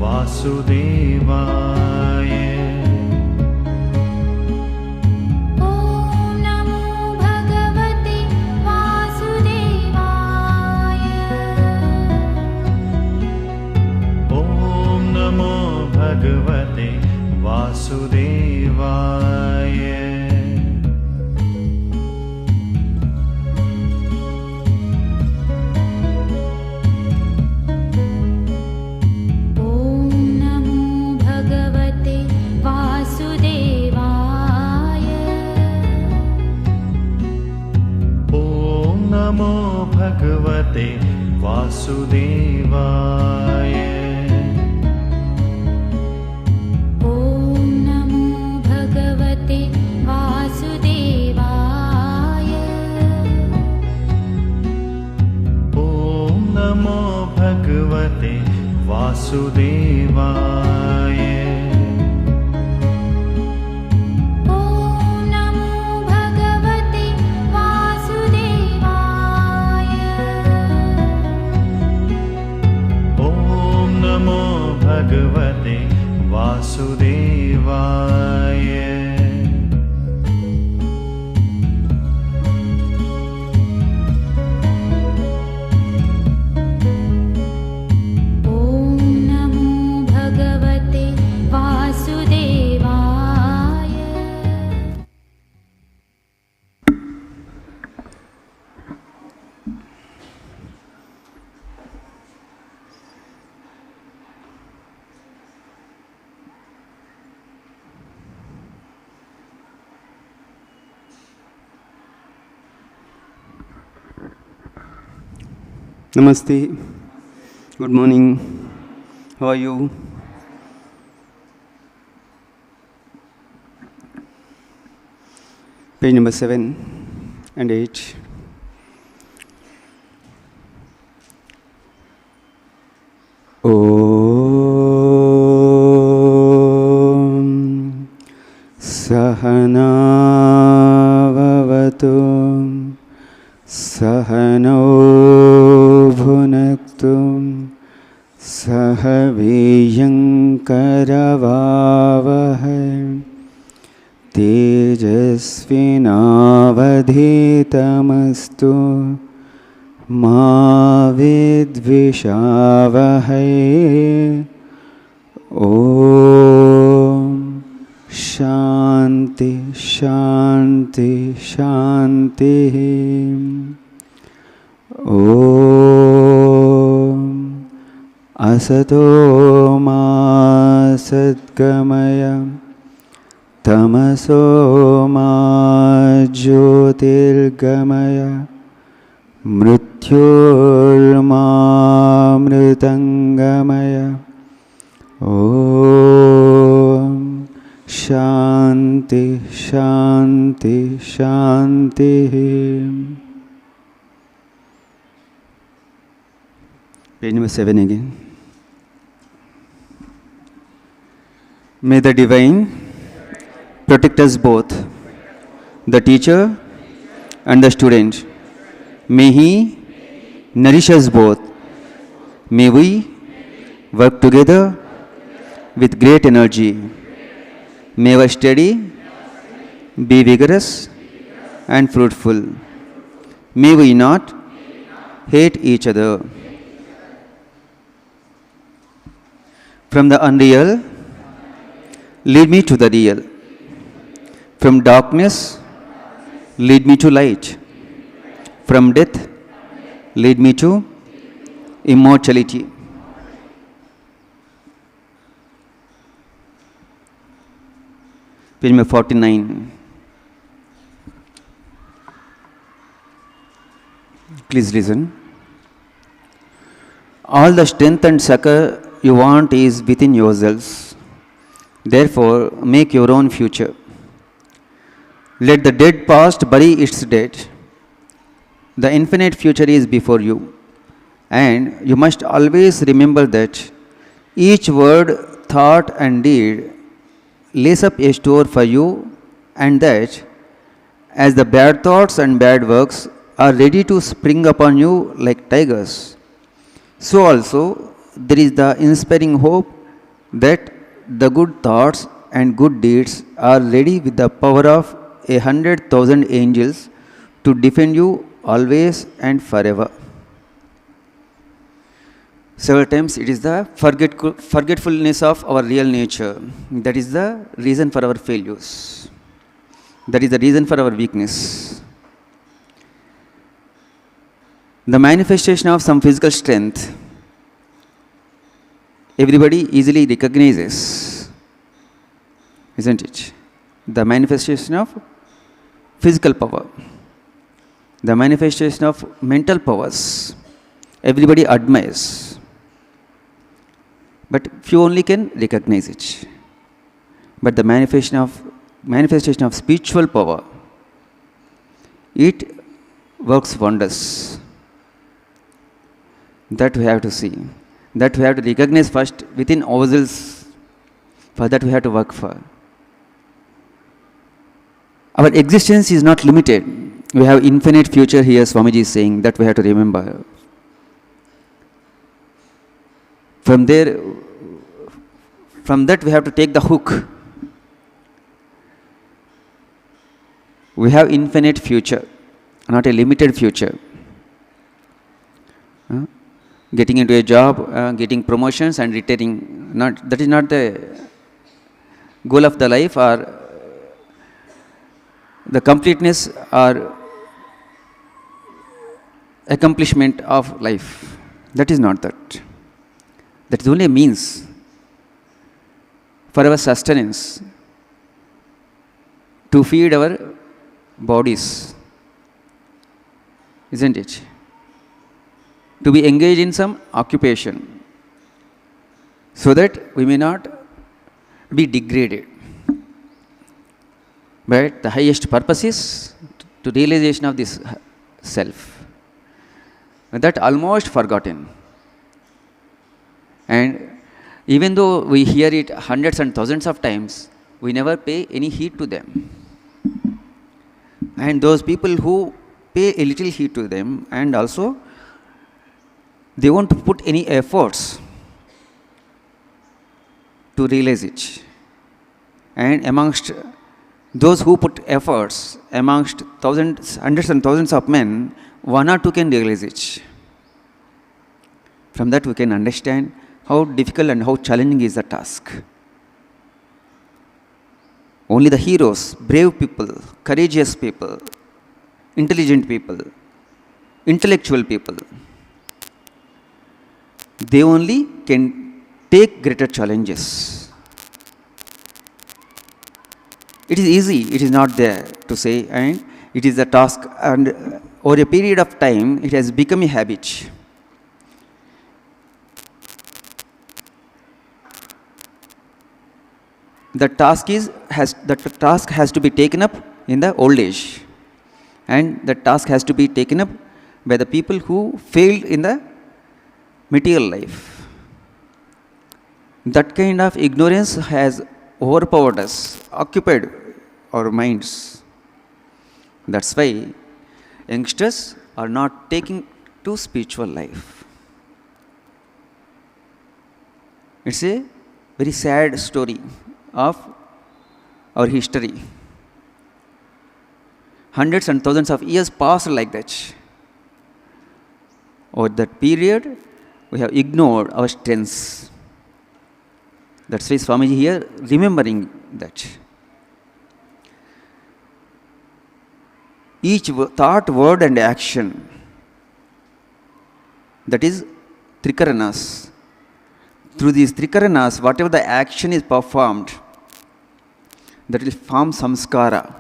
वासुदेवाय। भगवते वासुदेवाय। ॐ नमो भगवते वासुदेवाय। ॐ नमो भगवते वासुदेवाय। भगवते वासुदेवाय। ॐ नमो भगवते वासुदेवाय। ॐ नमो भगवते वासुदेवाय। Namaste. Good morning. How are you? Page number 7 and 8. Om Sahana Vavatu Sahano Bhunaktu Sahaviyankaravavahai Tejasvinavadhitamastu Ma vidvishavahai. Om Shanti Shanti Shanti. Om Asato Ma Satgamaya Tamaso Ma Jyotirgamaya Mrityurma Mritangamaya. Om Shanti Shanti Shanti. Page number 7 again. May the Divine protect us both, the teacher and the student. May He nourish us both. May we work together with great energy. May our study be vigorous and fruitful. May we not hate each other. From the unreal, lead me to the real. From darkness, lead me to light. From death, lead me to immortality. Page number 49. Please listen. All the strength and succor you want is within yourselves. Therefore, make your own future. Let the dead past bury its dead. The infinite future is before you. And you must always remember that each word, thought and deed lays up a store for you, and that as the bad thoughts and bad works are ready to spring upon you like tigers, so also there is the inspiring hope that the good thoughts and good deeds are ready with the power of 100,000 angels to defend you always and forever. Several times it is the forgetfulness of our real nature that is the reason for our failures. That is the reason for our weakness. The manifestation of some physical strength, everybody easily recognizes, isn't it? The manifestation of physical power, the manifestation of mental powers, everybody admires, but few only can recognize it. But the manifestation of spiritual power, it works wonders. That we have to see, that we have to recognize first within ourselves. For that we have to work for. Our existence is not limited. We have infinite future here, Swamiji is saying, that we have to remember. From that we have to take the hook. We have infinite future, not a limited future. Getting into a job, getting promotions and retiring, that is not the goal of the life or the completeness or accomplishment of life. That is not that. That is only a means for our sustenance, to feed our bodies, isn't it? To be engaged in some occupation, so that we may not be degraded. But the highest purpose is to realization of this self. That almost forgotten. And even though we hear it hundreds and thousands of times, we never pay any heed to them. And those people who pay a little heed to them, and also they won't put any efforts to realize it. And amongst those who put efforts, amongst thousands, hundreds and thousands of men, one or two can realize it. From that we can understand how difficult and how challenging is the task. Only the heroes, brave people, courageous people, intelligent people, intellectual people, they only can take greater challenges. It is easy, it is not there to say, and it is a task, and over a period of time it has become a habit. The task has to be taken up in the old age, and the task has to be taken up by the people who failed in the material life. That kind of ignorance has overpowered us, occupied our minds. That's why youngsters are not taking to spiritual life. It's a very sad story of our history. Hundreds and thousands of years passed like that. Over that period, we have ignored our strengths. That's why Swamiji here remembering that. Each thought, word and action, that is trikaranas. Through these trikaranas, whatever the action is performed, that will form samskara.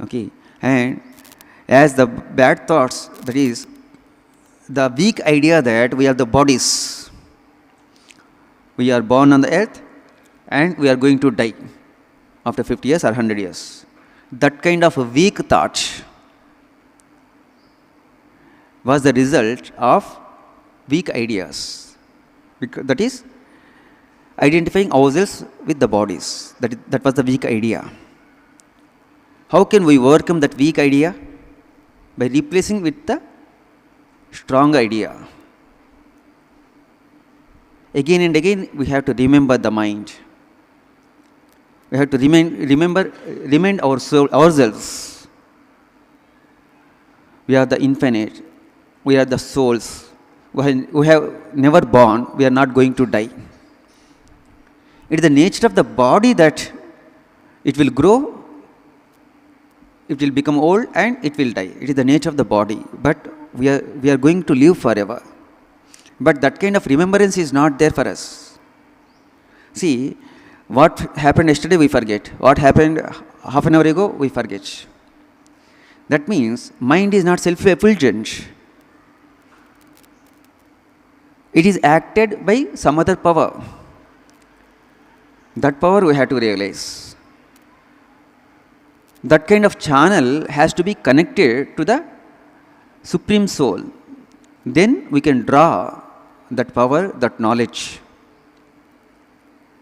Okay, and as the bad thoughts, that is the weak idea that we are the bodies, we are born on the earth and we are going to die after 50 years or 100 years. That kind of a weak thought was the result of weak ideas. That is identifying ourselves with the bodies. That was the weak idea. How can we overcome that weak idea? By replacing with the strong idea. again and again we have to remember the mind. We have to remind ourselves. We are the infinite. We are the souls. We have never born. We are not going to die. It is the nature of the body that it will grow, it will become old, and it will die. It is the nature of the body. But we are going to live forever. But that kind of remembrance is not there for us. See, what happened yesterday we forget. What happened half an hour ago we forget. That means mind is not self-effulgent. It is acted by some other power. That power we have to realize. That kind of channel has to be connected to the Supreme Soul. Then we can draw that power, that knowledge.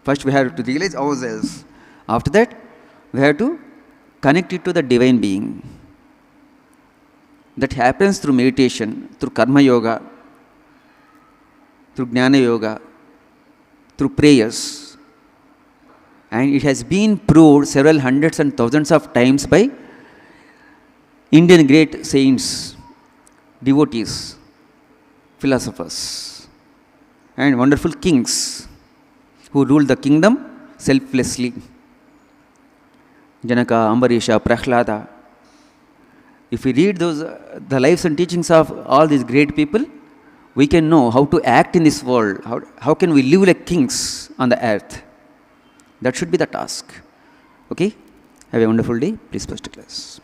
First we have to realize ourselves. After that, we have to connect it to the Divine Being. That happens through meditation, through Karma Yoga, through Jnana Yoga, through prayers. And it has been proved several hundreds and thousands of times by Indian great saints, devotees, philosophers, and wonderful kings who ruled the kingdom selflessly. Janaka, Ambarisha, Prahlada. If we read the lives and teachings of all these great people, we can know how to act in this world. How can we live like kings on the earth? That should be the task. Okay? Have a wonderful day. Please post a class.